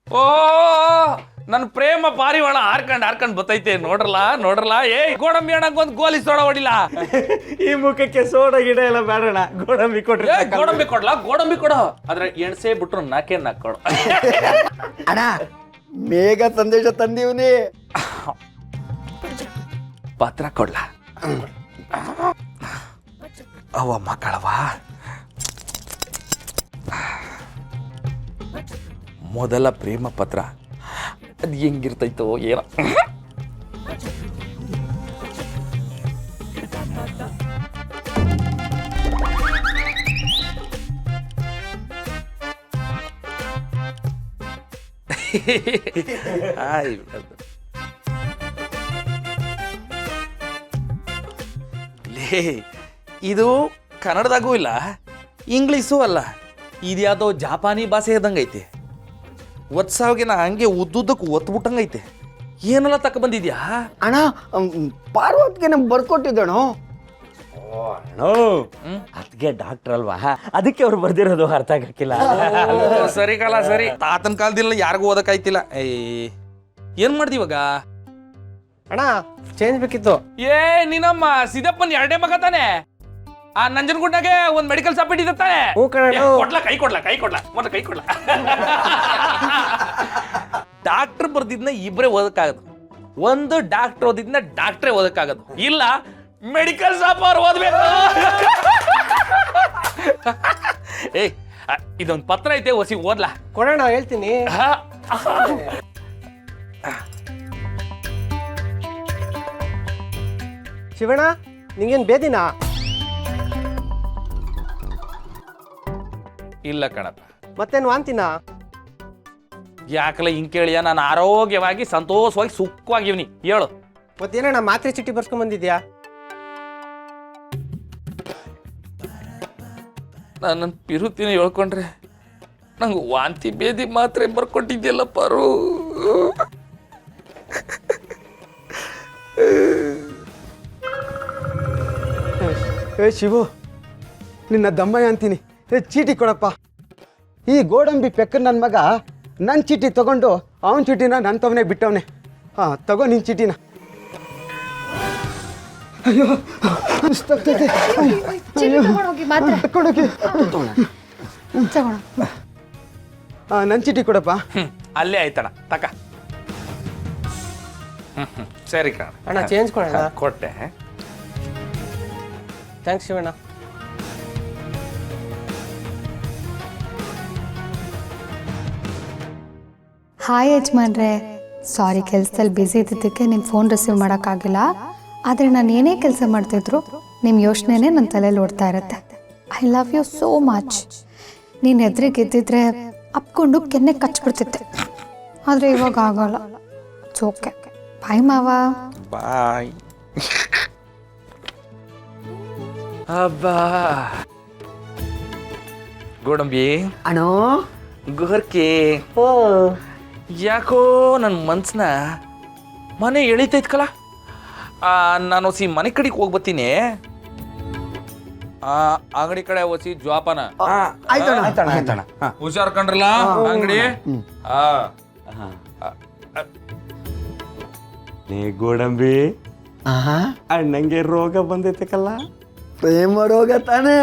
ಓ ನನ್ನ ಪ್ರೇಮ ಪಾರಿವಾಳ ಹಾರ್ಕಂಡ್ ಬತ್ತೈತೆ ನೋಡ್ರಲ್ಲ ಏ ಗೋಡಂಬಿ ಅಣ್ಣಂಗ್ ಒಂದು ಗೋಲಿ ಸೋಡ ಹೊಡಿಲ್ಲ. ಈ ಮುಖಕ್ಕೆ ಸೋಡ ಗಿಡ ಎಲ್ಲ ಬೇಡಣ, ಗೋಡಂಬಿ ಕೊಡ್ರಿ. ಗೋಡಂಬಿ ಕೊಡು ಅದ್ರ ಎಣ್ಸೆ ಬಿಟ್ರು ನಾಕೆ ಕೊಡು. ಅಣ್ಣ ಬೇಗ ಸಂದೇಶ ತಂದೀವ್ನಿ. ಪತ್ರ ಕೊಡ್ಲ ಅವ ಮಕ್ಕಳವ ಮೊದಲ ಪ್ರೇಮ ಪತ್ರ ಅದು ಹೆಂಗಿರ್ತೈತೋ ಏನೋ. ಇದು ಕನ್ನಡದಾಗೂ ಇಲ್ಲ, ಇಂಗ್ಲೀಷು ಅಲ್ಲ, ಇದ್ಯಾವುದೋ ಜಾಪಾನಿ ಭಾಷೆ ಇದ್ದಂಗೈತೆ. ಒತ್ಸಾವಿಗೆ ನಾ ಹಂಗೆ ಉದ್ದುದ್ದಕ್ಕೆ ಒತ್ಬಿಟ್ಟಂಗೈತೆ. ಏನೆಲ್ಲ ತಕ್ಕ ಬಂದಿದ್ಯಾ ಅಣ್ಣ? ಪಾರ್ವತ್ಗೆ ನಮ್ಗೆ ಬರ್ಕೊಟ್ಟಿದ್ದಣೋ. ಅದಕ್ಕೆ ಡಾಕ್ಟರ್ ಅಲ್ವಾ, ಅದಕ್ಕೆ ಅವ್ರು ಬರ್ದಿರೋದು ಅರ್ಥ ಆಗಕ್ಕಿಲ್ಲ. ಸರಿ ಕಾಲ ಸರಿ, ತಾತನ ಕಾಲದಿಲ್ಲ ಯಾರಿಗೂ ಓದಕ್ಕಾಯ್ತಿಲ್ಲ. ಏನ್ ಮಾಡ್ದಿ ಇವಾಗ? ಅಣ್ಣ ಚೇಂಜ್ ಬೇಕಿತ್ತು. ಏ ನಿನ್ನಮ್ಮ ಸಿದ್ದಪ್ಪನ್ 2ನೇ ಮಗ ತಾನೆ? ಆ ನಂಜನಗೂಡ್ನಾಗೆ ಒಂದ್ ಮೆಡಿಕಲ್ ಶಾಪ್ ಇಟ್ಟಿದ್ದ ತಾನೆ? ಕೈ ಕೊಡ್ಲಾ ಮತ್ತೆ ಕೈ ಕೊಡ್ಲಾ. ಡಾಕ್ಟರ್ ಬರ್ದಿದ್ನ ಇಬ್ರೇ ಓದಕ್ಕಾಗದು, ಒಂದು ಡಾಕ್ಟರ್ ಓದಿದ್ನ ಡಾಕ್ಟ್ರೇ ಓದಕ್ಕಾಗದು, ಇಲ್ಲ ಮೆಡಿಕಲ್ ಶಾಪ್ ಅವ್ರು ಓದ್ಬೇಕು. ಏ ಇದೊಂದು ಪತ್ರ ಐತೆ, ಹೊಸಿ ಓದ್ಲಾ? ಕೊಡೋಣ, ಹೇಳ್ತೀನಿ. ಶಿವಣ್ಣ ನಿಂಗೇನು ಬೇದಿನಾ? ಇಲ್ಲ ಕಣಪ್ಪ. ಮತ್ತೇನು ವಾಂತಿನಾ? ಯಾಕಲ್ಲ ಹಿಂಗ್ ಕೇಳಿಯ? ನಾನು ಆರೋಗ್ಯವಾಗಿ ಸಂತೋಷವಾಗಿ ಸುಖವಾಗಿವ್ನಿ. ಹೇಳು. ಮತ್ತೇನಣ್ಣ ಮಾತ್ರೆ ಚೀಟಿ ಬರ್ಸ್ಕೊಂಡ್ ಬಂದಿದ್ಯಾ? ನಾನು ನನ್ನ ಪಿರುತಿನ ಹೇಳ್ಕೊಂಡ್ರೆ ನಂಗೆ ವಾಂತಿ ಬೇದಿ ಮಾತ್ರೆ ಬರ್ಕೊಟ್ಟಿದ್ಯಲ್ಲ ಪರು. ಏ ಶಿವು, ನಿನ್ನ ದಮ್ಮಯ್ಯ ಅಂತೀನಿ. ಚೀಟಿ ಕೊಡಪ್ಪ. ಈ ಗೋಡಂಬಿ ಪೆಕ್ಕ ನನ್ನ ಮಗ ನನ್ನ ಚೀಟಿ ತಗೊಂಡು ಅವನ ಚೀಟಿನ ನನ್ನ ತವನೇ ಬಿಟ್ಟವನೆ. ತಗೋ ನಿನ್ನ ಚೀಟಿನ. ಅಯ್ಯೋ ಅನಿಸ್ತಾಗ್ತೈತೆ. ನನ್ನ ಚೀಟಿ ಕೊಡಪ್ಪ. ಅಲ್ಲೇ ಆಯ್ತಣ್ಣ, ತಕ. ಸರಿ ಕಣ ಅಣ್ಣ, ಚೇಂಜ್ ಕೊಡೋಣ. ಕೊಟ್ಟೆ. ಥ್ಯಾಂಕ್ಸ್ ಶಿವಣ್ಣ. ಹಾಯ್ ಯಜಮಾನ್ರೆ, ಸಾರಿ ಕೆಲಸದಲ್ಲಿ ಬ್ಯುಸಿ ಇದ್ದಿದ್ದಕ್ಕೆ ನಿಮ್ಮ ಫೋನ್ ರಿಸೀವ್ ಮಾಡೋಕ್ಕಾಗಿಲ್ಲ. ಆದರೆ ನಾನು ಏನೇ ಕೆಲಸ ಮಾಡ್ತಿದ್ರು ನಿಮ್ಮ ಯೋಚನೆನೇ ನನ್ನ ತಲೆಯಲ್ಲಿ ಓಡ್ತಾ ಇರುತ್ತೆ. I love you so much. ನೀನು ಎದುರಿಗೆ ಇದ್ದಿದ್ರೆ ಅಪ್ಕೊಂಡು ಕೆನ್ನೆ ಕಚ್ಬಿಡ್ತಿದ್ದೆ, ಆದರೆ ಇವಾಗ ಆಗೋಲ್ಲ. ಓಕೆ, ಬಾಯ್ ಮಾವ. ಬಾಯ್. ಅಬ್ಬಾ ಗೋಡಂಬಿ ಅಣ್ಣೋ, ಗೋರ್ಕೆ ಯಾಕೋ ನನ್ನ ಮನ್ಸನ್ನ ಮನೆ ಎಳಿತೈತ್ಕಲ್ಲ. ನಾನು ಹೊಸಿ ಮನೆ ಕಡೆಗೆ ಹೋಗ್ಬತ್ತೀನಿ. ಅಂಗಡಿ ಕಡೆ ಹೊಸಿ ಜ್ವಾಪನ. ಹುಷಾರ್ ಕಂಡ್ರಲ್ಲ ಅಂಗಡಿ. ನೀ ಗೋಡಂಬಿ ಅಣ್ಣಂಗೆ ರೋಗ ಬಂದೈತಕಲ್ಲ, ಪ್ರೇಮ ರೋಗ ತಾನೇ?